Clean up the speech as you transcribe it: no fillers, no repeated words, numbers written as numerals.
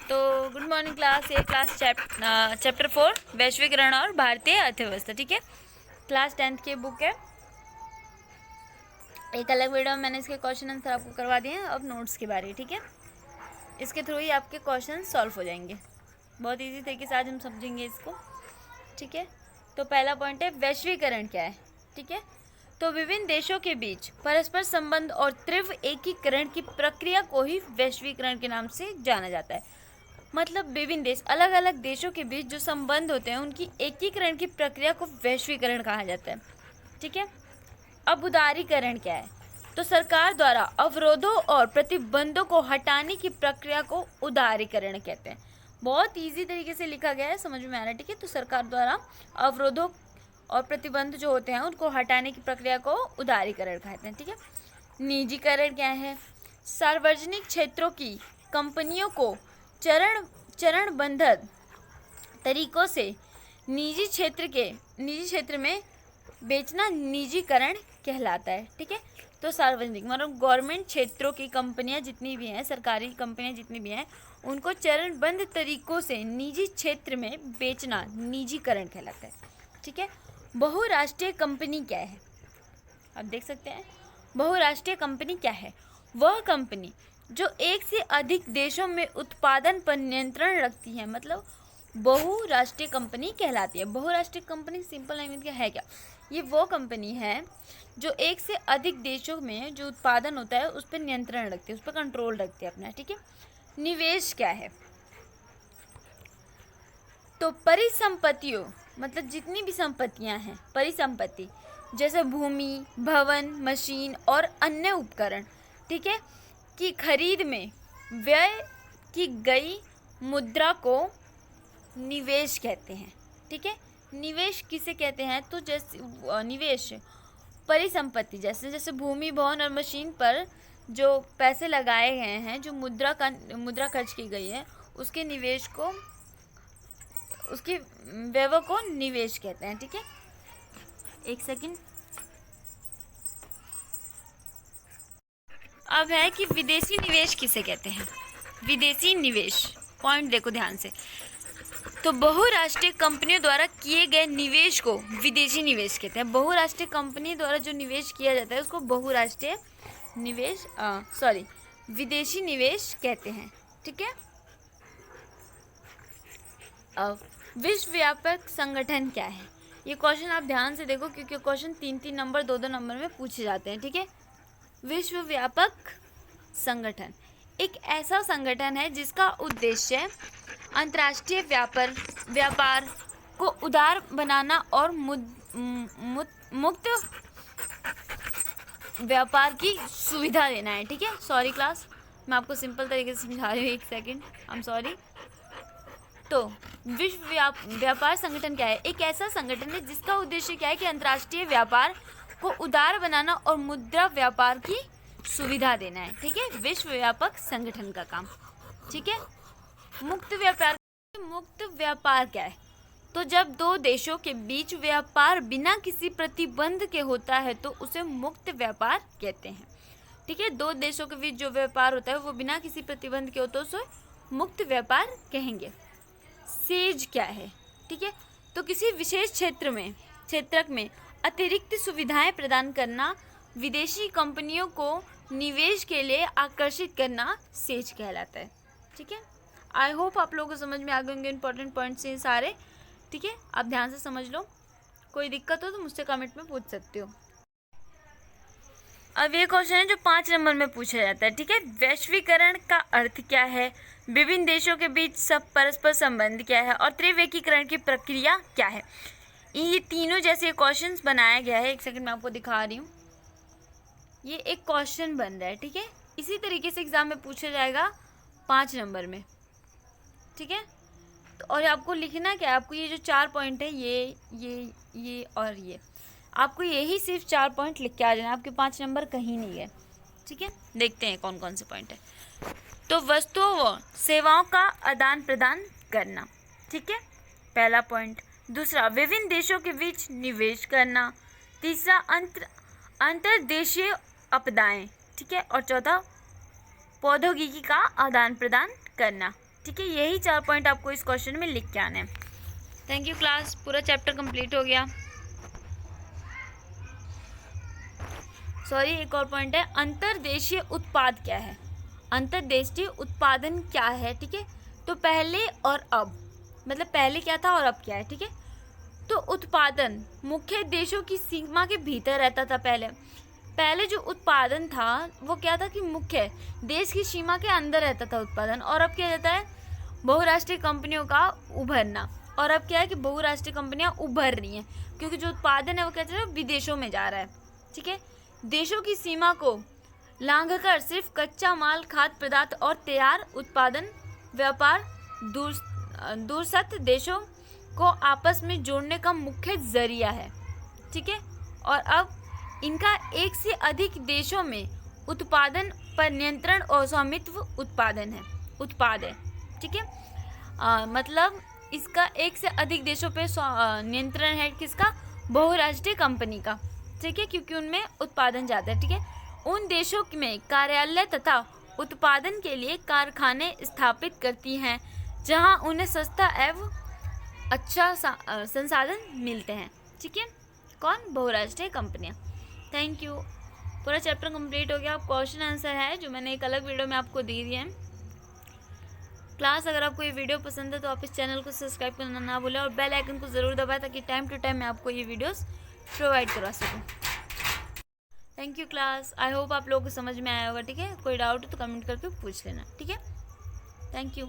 तो good morning class, ये class chapter 4 वैश्वीकरण और भारतीय अर्थव्यवस्था। ठीक है, क्लास 10th की बुक है। एक अलग वीडियो में मैंने इसके क्वेश्चन आंसर आपको करवा दिए हैं, अब नोट्स के बारे। ठीक है, इसके थ्रू ही आपके क्वेश्चन सॉल्व हो जाएंगे। बहुत इजी तरीके से आज हम समझेंगे इसको। ठीक है, तो पहला पॉइंट है वैश्वीकरण क्या है। ठीक है, तो विभिन्न देशों के बीच परस्पर संबंध और तीव्र एकीकरण की प्रक्रिया को ही वैश्वीकरण के नाम से जाना जाता है। मतलब विभिन्न देश, अलग अलग देशों के बीच जो संबंध होते हैं उनकी एकीकरण की प्रक्रिया को वैश्वीकरण कहा जाता है। ठीक है, अब उदारीकरण क्या है, तो सरकार द्वारा अवरोधों और प्रतिबंधों को हटाने की प्रक्रिया को उदारीकरण कहते हैं। बहुत इजी तरीके से लिखा गया है, समझ में आ रहा है। ठीक है, तो सरकार द्वारा अवरोधों और प्रतिबंध जो होते हैं उनको हटाने की प्रक्रिया को उदारीकरण कहते हैं। ठीक है, निजीकरण क्या है, सार्वजनिक क्षेत्रों की कंपनियों को चरणबद्ध तरीकों से निजी क्षेत्र में बेचना निजीकरण कहलाता है। ठीक है, तो सार्वजनिक मतलब गवर्नमेंट क्षेत्रों की कंपनियां जितनी भी हैं, सरकारी कंपनियां जितनी भी हैं, उनको चरणबद्ध तरीकों से निजी क्षेत्र में बेचना निजीकरण कहलाता है। ठीक है, बहुराष्ट्रीय कंपनी क्या है, आप देख सकते हैं। बहुराष्ट्रीय कंपनी क्या है, वह कंपनी जो एक से अधिक देशों में उत्पादन पर नियंत्रण रखती है, मतलब बहुराष्ट्रीय कंपनी कहलाती है। बहुराष्ट्रीय कंपनी सिंपल लैंग्वेज क्या है, क्या ये वो कंपनी है जो एक से अधिक देशों में जो उत्पादन होता है उस पर नियंत्रण रखती है, उस पर कंट्रोल रखती है अपना। ठीक है, निवेश क्या है, तो परिसंपत्तियों मतलब जितनी भी संपत्तियां हैं, परिसंपत्ति जैसे भूमि, भवन, मशीन और अन्य उपकरण, ठीक है, की खरीद में व्यय की गई मुद्रा को निवेश कहते हैं। ठीक है, निवेश किसे कहते हैं, तो जैसे निवेश परिसंपत्ति जैसे भूमि, भवन और मशीन पर जो पैसे लगाए गए हैं, जो मुद्रा खर्च की गई है, उसके निवेश को, उसकी व्यय को निवेश कहते हैं। ठीक है, एक सेकंड। अब है कि विदेशी निवेश किसे कहते हैं। विदेशी निवेश, पॉइंट देखो ध्यान से, तो बहुराष्ट्रीय कंपनियों द्वारा किए गए निवेश को विदेशी निवेश कहते हैं। बहुराष्ट्रीय कंपनी द्वारा जो निवेश किया जाता है उसको बहुराष्ट्रीय निवेश विदेशी निवेश कहते हैं। ठीक है, अब विश्व व्यापक संगठन क्या है, ये क्वेश्चन आप ध्यान से देखो क्योंकि क्वेश्चन 3-3 नंबर 2-2 नंबर में पूछे जाते हैं। ठीक है, विश्व व्यापक संगठन एक ऐसा संगठन है जिसका उद्देश्य अंतर्राष्ट्रीय व्यापार को उदार बनाना और मुक्त व्यापार की सुविधा देना है। ठीक है, सॉरी क्लास, मैं आपको सिंपल तरीके से समझा रही हूँ, एक सेकंड, आई एम सॉरी। तो विश्व व्यापार संगठन क्या है, एक ऐसा संगठन है जिसका उद्देश्य क्या है कि अंतर्राष्ट्रीय व्यापार को उदार बनाना और मुद्रा व्यापार की सुविधा देना है। ठीक है, विश्व व्यापक संगठन का काम। ठीक है, मुक्त व्यापार क्या है, तो जब दो देशों के बीच व्यापार बिना किसी प्रतिबंध के होता है तो उसे मुक्त व्यापार कहते हैं। ठीक है, दो देशों के बीच जो व्यापार होता है वो बिना किसी प्रतिबंध के होता है, उसे मुक्त व्यापार कहेंगे। सेज क्या है, ठीक है, तो किसी विशेष क्षेत्र में अतिरिक्त सुविधाएं प्रदान करना, विदेशी कंपनियों को निवेश के लिए आकर्षित करना सेज कहलाता है। ठीक है, आई होप आप लोगों को समझ में आ गए होंगे इंपॉर्टेंट पॉइंट्स हैं सारे। ठीक है, आप ध्यान से समझ लो, कोई दिक्कत हो तो मुझसे कमेंट में पूछ सकते हो। अब ये क्वेश्चन है जो 5 नंबर में पूछा जाता है। ठीक है, वैश्वीकरण का अर्थ क्या है, विभिन्न देशों के बीच सब परस्पर संबंध क्या है और तीव्र एकीकरण की प्रक्रिया क्या है। ये तीनों जैसे क्वेश्चंस बनाया गया है, एक सेकंड मैं आपको दिखा रही हूँ। ये एक क्वेश्चन बन रहा है। ठीक है, इसी तरीके से एग्जाम में पूछा जाएगा 5 नंबर में। ठीक है, तो और आपको लिखना क्या है, आपको ये जो 4 पॉइंट है, ये और ये, आपको यही सिर्फ 4 पॉइंट लिख के आ जाना, आपके 5 नंबर कहीं नहीं है। ठीक है, देखते हैं कौन कौन से पॉइंट है। तो वस्तुओं व सेवाओं का आदान प्रदान करना, ठीक है, पहला पॉइंट। दूसरा, विभिन्न देशों के बीच निवेश करना। तीसरा, अंतर्देशीय आपदाएं, ठीक है, और चौथा, प्रौद्योगिकी का आदान प्रदान करना। ठीक है, यही 4 पॉइंट आपको इस क्वेश्चन में लिख के आने हैं। थैंक यू क्लास, पूरा चैप्टर कंप्लीट हो गया। सॉरी, एक और पॉइंट है, अंतर्देशीय उत्पाद क्या है? अंतर्देशीय उत्पादन क्या है? ठीक है, तो पहले और अब, मतलब पहले क्या था और अब क्या है। ठीक है, तो उत्पादन मुख्य देशों की सीमा के भीतर रहता था। पहले जो उत्पादन था वो क्या था कि मुख्य देश की सीमा के अंदर रहता था उत्पादन, और अब क्या रहता है? बहुराष्ट्रीय कंपनियों का उभरना। और अब क्या है कि बहुराष्ट्रीय कंपनियां उभर रही हैं, क्योंकि जो उत्पादन है वो क्या है, विदेशों में जा रहा है। ठीक है, देशों की सीमा को लांघकर सिर्फ कच्चा माल, खाद्य पदार्थ और तैयार उत्पादन व्यापार दूरस्थ देशों को आपस में जोड़ने का मुख्य जरिया है। ठीक है, और अब इनका एक से अधिक देशों में उत्पादन पर नियंत्रण और स्वामित्व उत्पाद है। ठीक है, मतलब इसका एक से अधिक देशों पे नियंत्रण है। किसका? बहुराष्ट्रीय कंपनी का। ठीक है, क्योंकि उनमें उत्पादन ज़्यादा है। ठीक है, उन देशों में कार्यालय तथा उत्पादन के लिए कारखाने स्थापित करती हैं जहां उन्हें सस्ता एवं अच्छा संसाधन मिलते हैं। ठीक है, कौन? बहुराष्ट्रीय कंपनियां। थैंक यू, पूरा चैप्टर कंप्लीट हो गया। अब क्वेश्चन आंसर है जो मैंने एक अलग वीडियो में आपको दे दिए हैं। क्लास, अगर आपको ये वीडियो पसंद है तो आप इस चैनल को सब्सक्राइब करना ना भूलें और बेल आइकन को ज़रूर दबाएं ताकि टाइम टू टाइम मैं आपको ये वीडियोस प्रोवाइड करवा सकूं। Thank you class, I hope आप लोगों को समझ में आया होगा। ठीक है, कोई डाउट है तो कमेंट करके पूछ लेना। ठीक है, थैंक यू।